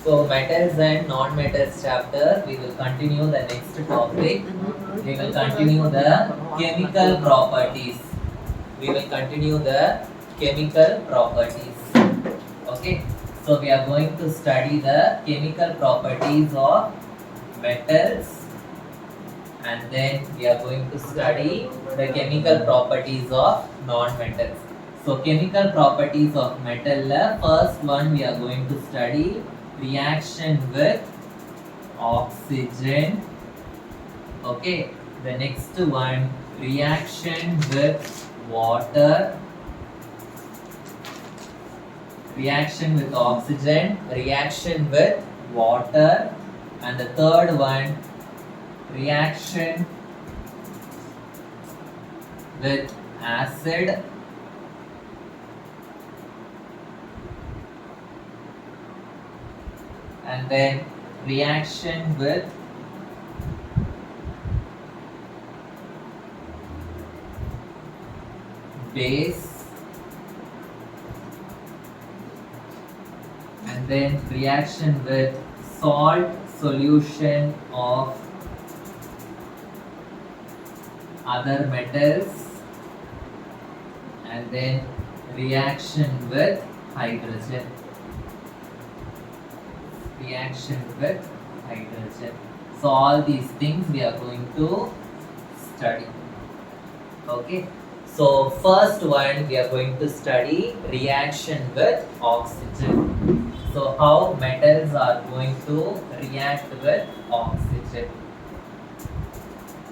So metals and non-metals chapter, we will continue the next topic. We will continue the chemical properties. We will continue the chemical properties. Okay. So we are going to study the chemical properties of metals, and then we are going to study the chemical properties of non-metals. So chemical properties of metal, first one we are going to study reaction with oxygen. Okay, the next one reaction with water, reaction with oxygen, reaction with water, and the third one reaction with acid, and then reaction with base, and then reaction with salt solution of other metals, and then reaction with hydrogen, reaction with hydrogen. So all these things we are going to study. Okay, so first one we are going to study reaction with oxygen. So how metals are going to react with oxygen.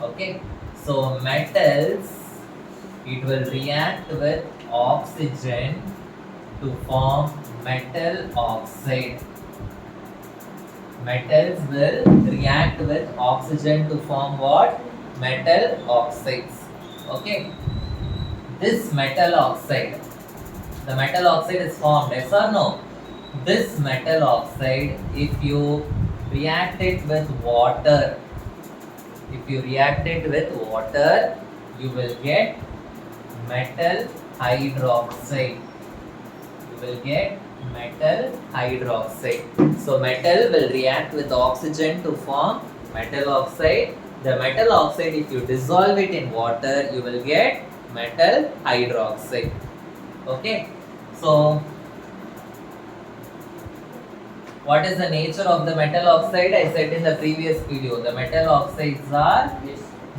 Okay, so metals, it will react with oxygen to form metal oxide. Metals will react with oxygen to form what? Metal oxides. Okay, this metal oxide, the metal oxide is formed, yes or no? This metal oxide, if you react it with water, if you react it with water, you will get metal hydroxide. You will get metal hydroxide. So metal will react with oxygen to form metal oxide. The metal oxide, if you dissolve it in water, you will get metal hydroxide. Okay, so what is the nature of the metal oxide? I said in the previous video, the metal oxides are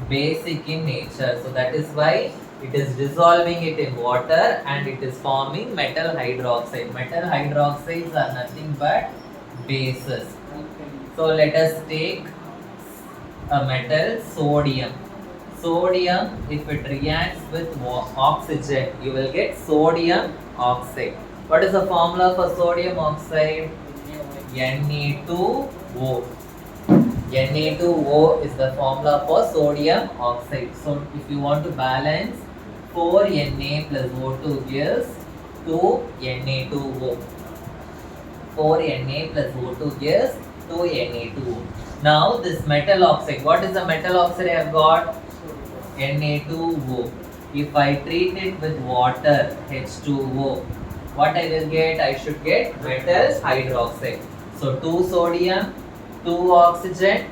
basic in nature. So that is why it is dissolving it in water and it is forming metal hydroxide. Metal hydroxides are nothing but bases. So let us take a metal sodium. Sodium, if it reacts with oxygen, you will get sodium oxide. What is the formula for sodium oxide? Na2O. Na2O is the formula for sodium oxide. So if you want to balance 4Na plus O2 gives 2Na2O. 4Na plus O2 gives 2Na2O. Now this metal oxide, what is the metal oxide I have got? Na2O. If I treat it with water, H2O, what I will get? I should get metal hydroxide. So 2 sodium, 2 oxygen,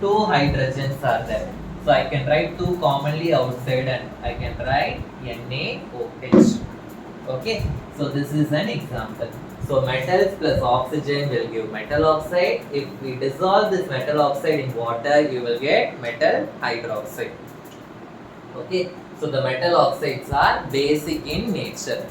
2 hydrogens are there. So I can write 2 commonly outside and I can write NaOH. Okay, so this is an example. So metals plus oxygen will give metal oxide. If we dissolve this metal oxide in water, you will get metal hydroxide. Okay, so the metal oxides are basic in nature.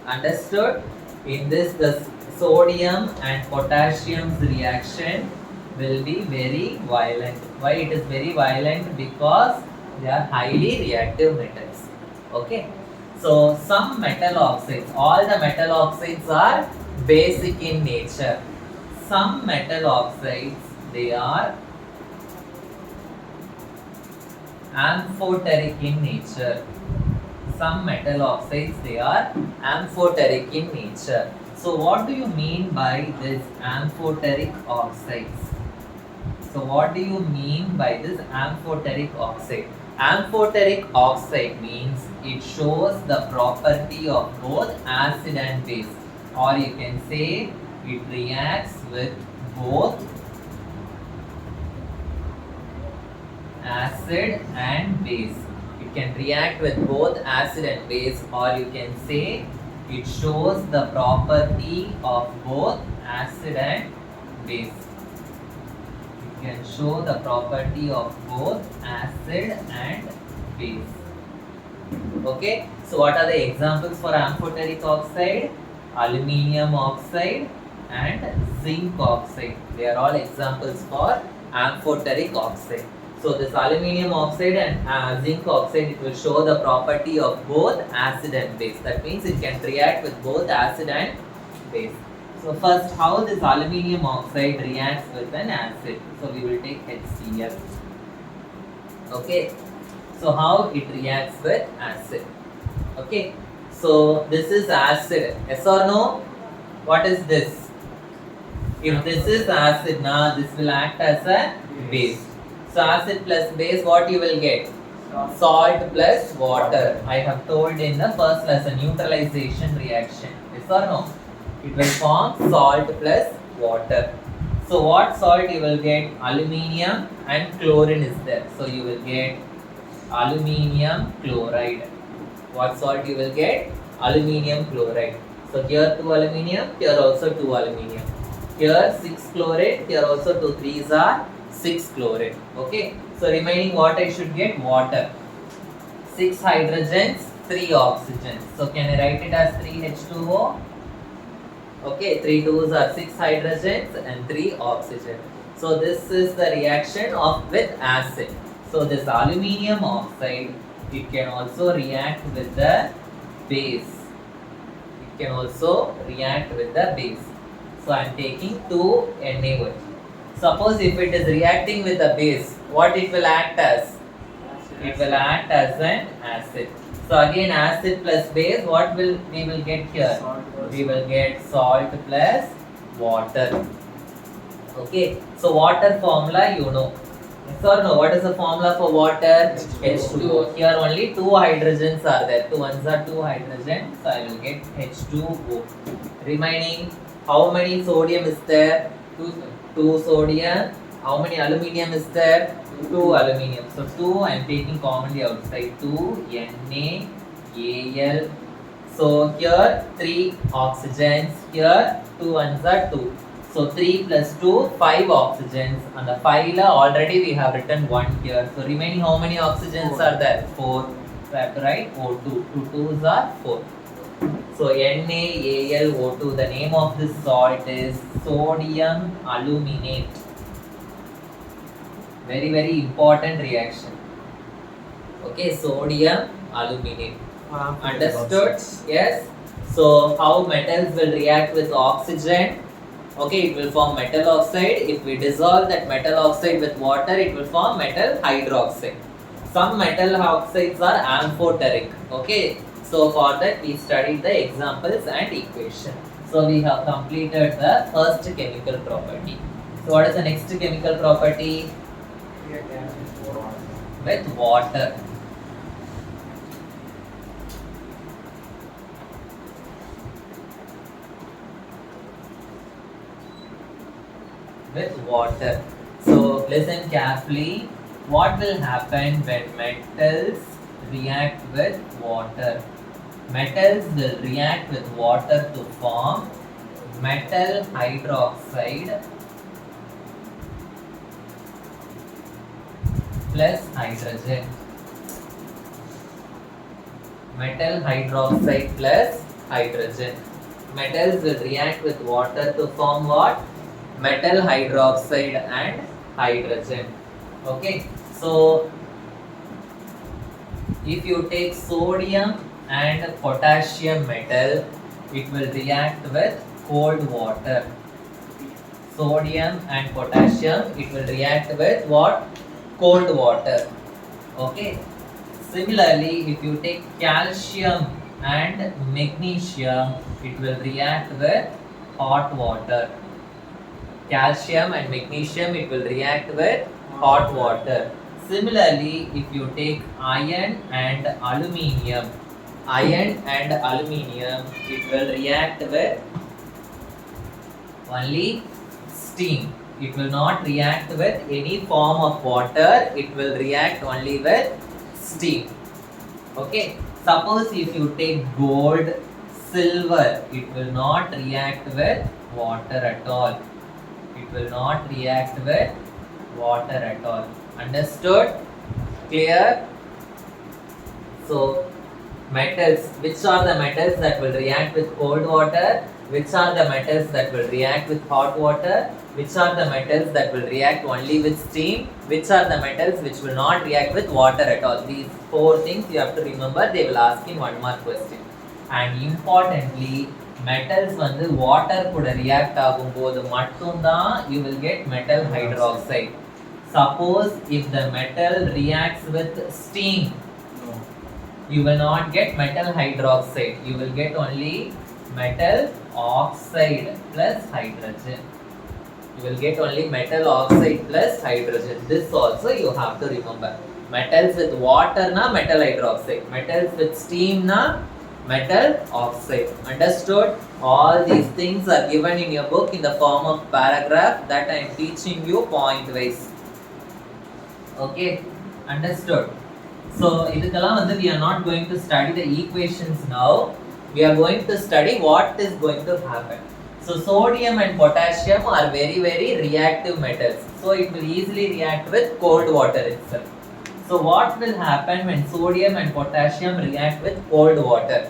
Understood? In this, the sodium and potassium's reaction will be very violent. Why it is very violent? Because they are highly reactive metals. Okay, so some metal oxides, all the metal oxides are basic in nature. Some metal oxides, they are amphoteric in nature. Some metal oxides, they are amphoteric in nature. So what do you mean by this amphoteric oxides? So what do you mean by this amphoteric oxide? Amphoteric oxide means it shows the property of both acid and base, or you can say it reacts with both acid and base. It can react with both acid and base, or you can say it shows the property of both acid and base. It can show the property of both acid and base. Okay, so what are the examples for amphoteric oxide? Aluminium oxide and zinc oxide. They are all examples for amphoteric oxide. So this aluminium oxide and zinc oxide, it will show the property of both acid and base. That means it can react with both acid and base. So first, how this aluminium oxide reacts with an acid? So we will take HCl. Okay. So how it reacts with acid? Okay. So this is acid. Yes or no? What is this? If this is acid, now this will act as a base. So acid plus base, what you will get? Salt plus water. I have told in the first lesson, neutralization reaction. Yes or no? It will form salt plus water. So what salt you will get? Aluminium and chlorine is there. So you will get aluminium chloride. What salt you will get? Aluminium chloride. So here 2 aluminium, here also 2 aluminium. Here 6 chloride, here also 2 3s are 6 chloride. Okay. So remaining what I should get? Water. 6 hydrogens, 3 oxygens. So can I write it as 3H2O? Okay, 3 2s are 6 hydrogens and 3 oxygen. So this is the reaction of with acid. So this aluminium oxide, it can also react with the base. It can also react with the base. So I am taking 2 NaOH. Suppose if it is reacting with a base, what it will act as? It will act as an acid. So again acid plus base, what will we will get here? We will get salt plus water. Okay. So water formula you know. Yes or no? What is the formula for water? H2O. Here only 2 hydrogens are there. 2 ones are 2 hydrogens. So I will get H2O. Remaining, how many sodium is there? 2 sodium. How many aluminium is there? 2 aluminium. So 2 I am taking commonly outside. 2 NaAl. So here 3 oxygens. Here 2 ones are 2. So 3 plus 2, 5 oxygens. On the phyla already we have written 1 here. So remaining how many oxygens are there? 4. So I have to write O2. 2 2s are 4. So NaAlO2. The name of this salt is sodium aluminate. Very very important reaction. Okay, sodium aluminate. Understood? Yes. So how metals will react with oxygen? Okay, it will form metal oxide. If we dissolve that metal oxide with water, it will form metal hydroxide. Some metal oxides are amphoteric. Okay, so for that we studied the examples and equation. So we have completed the first chemical property. So what is the next chemical property? With water. With water. So listen carefully. What will happen when metals react with water? Metals will react with water to form metal hydroxide plus hydrogen. Metal hydroxide plus hydrogen. Metals will react with water to form what? Metal hydroxide and hydrogen. Okay, so if you take sodium and potassium metal, it will react with cold water. Sodium and potassium, it will react with what? Cold water. Okay. Similarly, if you take calcium and magnesium, it will react with hot water. Calcium and magnesium, it will react with hot water. Similarly, if you take iron and aluminium, it will react with only steam. It will not react with any form of water. It will react only with steam. Okay. Suppose if you take gold, silver, it will not react with water at all. It will not react with water at all. Understood? Clear? So, metals, which are the metals that will react with cold water? Which are the metals that will react with hot water? Which are the metals that will react only with steam? Which are the metals which will not react with water at all? These 4 things you have to remember. They will ask in 1 mark question. And importantly, metals வந்து water கூட react ஆகும்போது மட்டும்தான் you will get metal hydroxide. Suppose if the metal reacts with steam, you will not get metal hydroxide. You will get only metal oxide plus hydrogen. You will get only metal oxide plus hydrogen. This also you have to remember. Metals with water na metal hydroxide. Metals with steam na metal oxide. Understood? All these things are given in your book in the form of paragraph that I am teaching you point wise. Okay? Understood? So, we are not going to study the equations now. We are going to study what is going to happen. So, sodium and potassium are very, very reactive metals. So, it will easily react with cold water itself. So, what will happen when sodium and potassium react with cold water?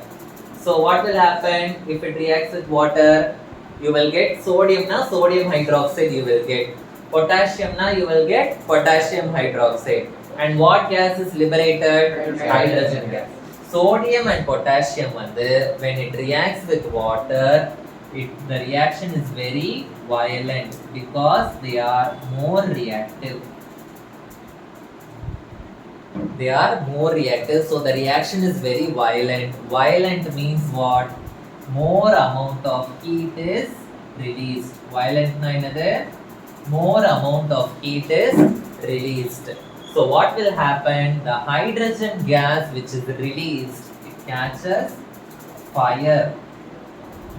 So, what will happen if it reacts with water? You will get sodium na sodium hydroxide you will get. Potassium na you will get potassium hydroxide. And what gas is liberated? Hydrogen gas. Sodium and potassium when it reacts with water, the reaction is very violent because they are more reactive. They are more reactive, so the reaction is very violent. Violent means what? More amount of heat is released. Violent na enadhu? More amount of heat is released. So what will happen? The hydrogen gas which is released, it catches fire.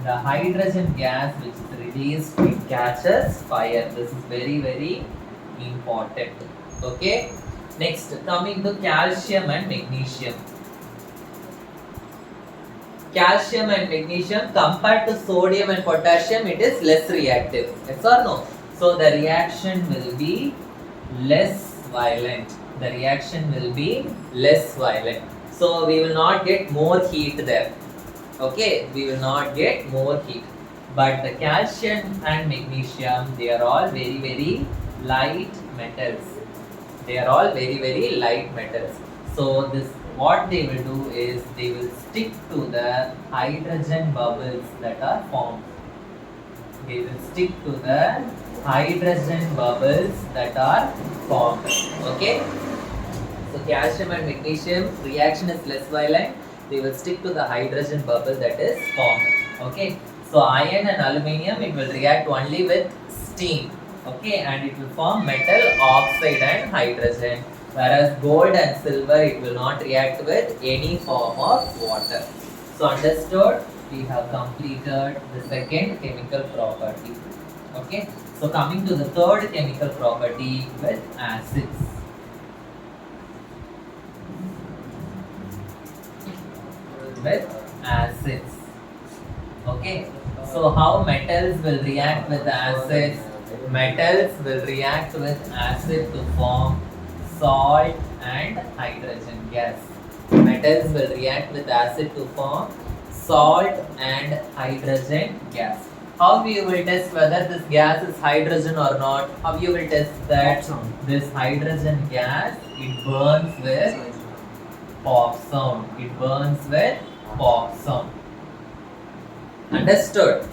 The hydrogen gas which is released, it catches fire. This is very, very important. Okay. Next, coming to calcium and magnesium. Calcium and magnesium compared to sodium and potassium, it is less reactive. Yes or no? So the reaction will be less violent. The reaction will be less violent. So we will not get more heat there. Okay, we will not get more heat. But the calcium and magnesium, they are all very, very light metals. They are all very, very light metals. So this, what they will do is they will stick to the hydrogen bubbles that are formed. They will stick to the hydrogen bubbles that are formed. Okay. So calcium and magnesium reaction is less violent. They will stick to the hydrogen bubble that is formed. Okay. So iron and aluminium, it will react only with steam. Okay, and it will form metal oxide and hydrogen. Whereas gold and silver, it will not react with any form of water. So understood? We have completed the second chemical property. Okay. So coming to the third chemical property with acids. With acids. Okay. So how metals will react with acids? Metals will react with acid to form salt and hydrogen gas. Metals will react with acid to form salt and hydrogen gas. How you will test whether this gas is hydrogen or not? How you will test that? This hydrogen gas, it burns with pop sound. It burns with pop sound. Understood?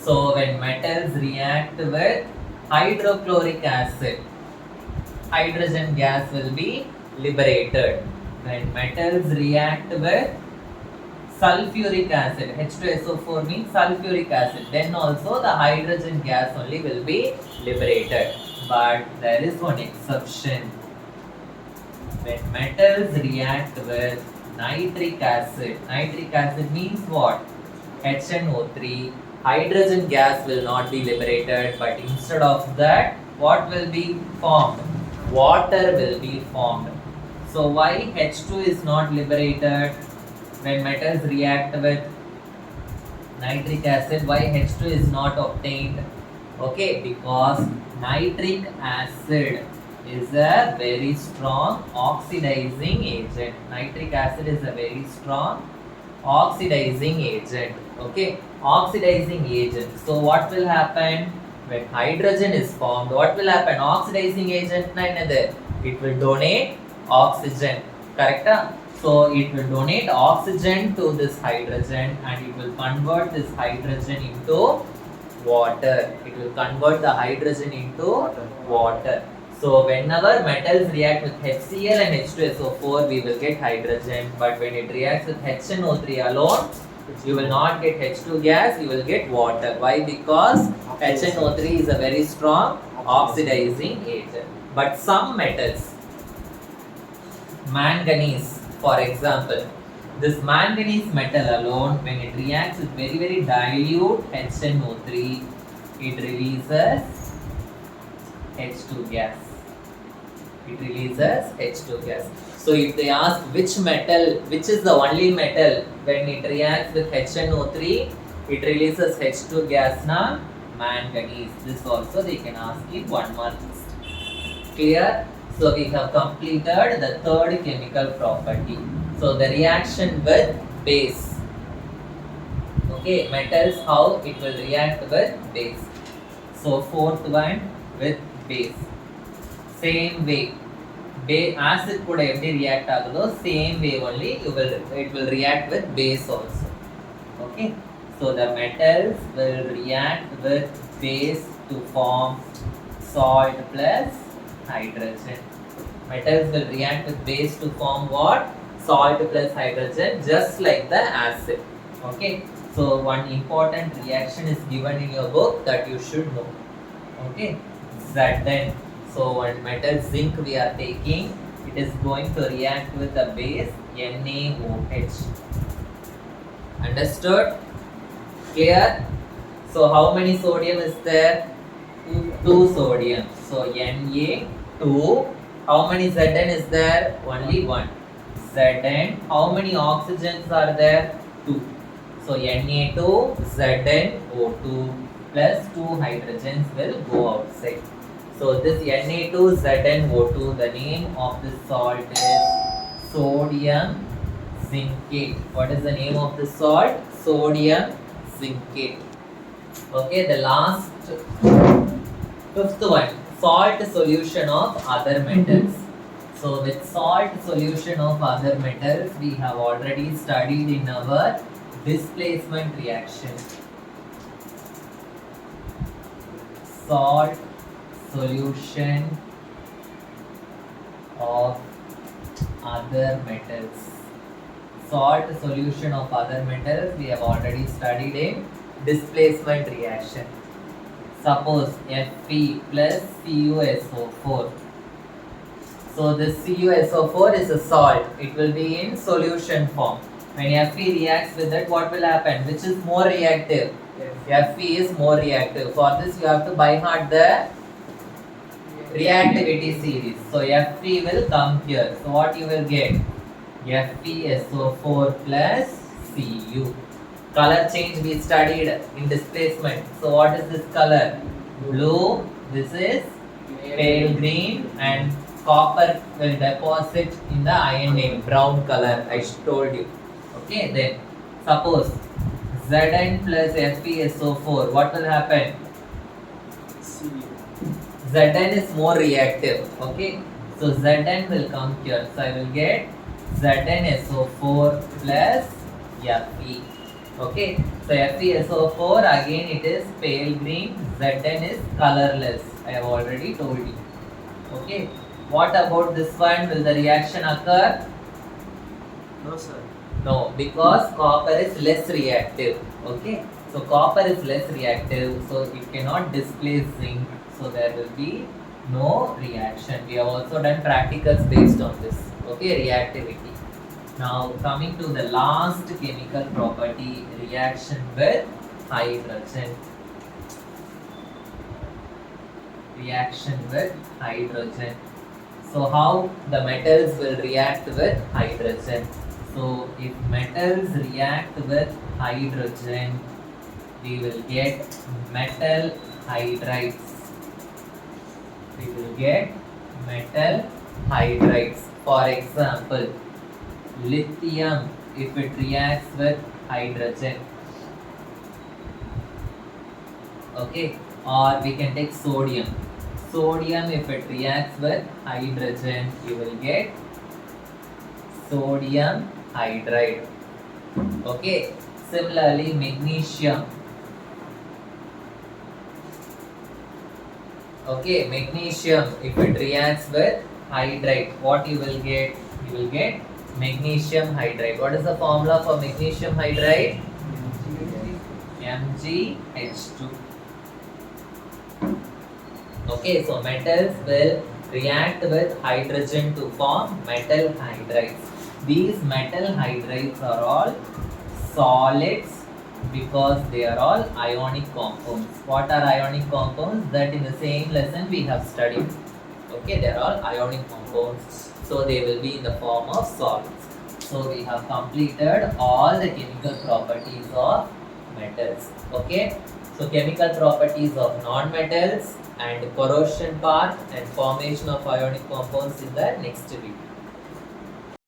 So when metals react with hydrochloric acid, hydrogen gas will be liberated. When metals react with sulfuric acid, H2SO4 means sulfuric acid, then also the hydrogen gas only will be liberated. But there is one exception. When metals react with nitric acid means what? HNO3, hydrogen gas will not be liberated, but instead of that, what will be formed? Water will be formed. So why H2 is not liberated when metals react with nitric acid? Why H2 is not obtained? Okay, because nitric acid is a very strong oxidizing agent. Nitric acid is a very strong oxidizing agent. Okay, oxidizing agent. So what will happen when hydrogen is formed? What will happen? Oxidizing agent na another. It will donate oxygen. Correct? So it will donate oxygen to this hydrogen and it will convert this hydrogen into water. It will convert the hydrogen into water. So whenever metals react with HCl and H2SO4, we will get hydrogen. But when it reacts with HNO3 alone, you will not get H2 gas, you will get water. Why? Because HNO3 is a very strong oxidizing agent. But some metals, manganese for example, this manganese metal alone, when it reacts with very dilute HNO3, it releases H2 gas. It releases H2 gas. So if they ask which metal, which is the only metal when it reacts with HNO3, it releases H2 gas, na manganese. This also they can ask in 1 mark. Clear? So we have completed the third chemical property. So the reaction with base. Okay, metals, how it will react with base. So fourth one with base. Same way. Acid could every react agado, same way only it will react with base also. Okay. So the metals will react with base to form salt plus hydrogen. Metals will react with base to form what? Salt plus hydrogen, just like the acid. Okay. So one important reaction is given in your book that you should know. Okay. Zn. So one metal zinc we are taking, it is going to react with the base NaOH. Understood? Clear? So how many sodium is there? 2 sodium. So Na2. How many Zn is there? Only 1. Zn. How many oxygens are there? 2. So Na2, ZnO2 plus 2 hydrogens will go outside. So this Na2ZnO2, the name of this salt is sodium zincate. What is the name of this salt? Sodium zincate. Okay, the last fifth one, salt solution of other metals. So with salt solution of other metals, we have already studied in our displacement reaction. Salt solution of other metals. Salt solution of other metals we have already studied in displacement reaction. Suppose Fe plus CuSO4. So this CuSO4 is a salt. It will be in solution form. When Fe reacts with it, what will happen? Which is more reactive? Fe is more reactive. For this you have to by heart the reactivity series. So Fe will come here. So what you will get? FeSO4 plus Cu. Color change we studied in displacement. So what is this color? Blue. This is pale green, and copper will deposit in the iron in brown color. I told you. Okay, then suppose Zn plus FeSO4, what will happen? Zn is more reactive. Okay, so Zn will come here. So I will get ZnSO4 plus Fe. Okay, so FeSO4 again it is pale green, Zn is colorless. I have already told you. Okay, what about this one? Will the reaction occur? No, sir. No, because copper is less reactive. Okay, so copper is less reactive, so it cannot displace zinc. So there will be no reaction. We have also done practicals based on this. Okay, reactivity. Now coming to the last chemical property, reaction with hydrogen. Reaction with hydrogen. So how the metals will react with hydrogen? So if metals react with hydrogen, we will get metal hydrides. We will get metal hydrides. For example, lithium, if it reacts with hydrogen, okay, or we can take sodium. Sodium, if it reacts with hydrogen, you will get sodium hydride. Okay, similarly, magnesium. Okay, magnesium, if it reacts with hydride, what you will get? You will get magnesium hydride. What is the formula for magnesium hydride? MgH2. Okay, so metals will react with hydrogen to form metal hydrides. These metal hydrides are all solids because they are all ionic compounds. What are ionic compounds? That in the same lesson we have studied. Okay, they are all ionic compounds. So they will be in the form of solids. So we have completed all the chemical properties of metals. Okay, so chemical properties of non-metals and corrosion part and formation of ionic compounds in the next video.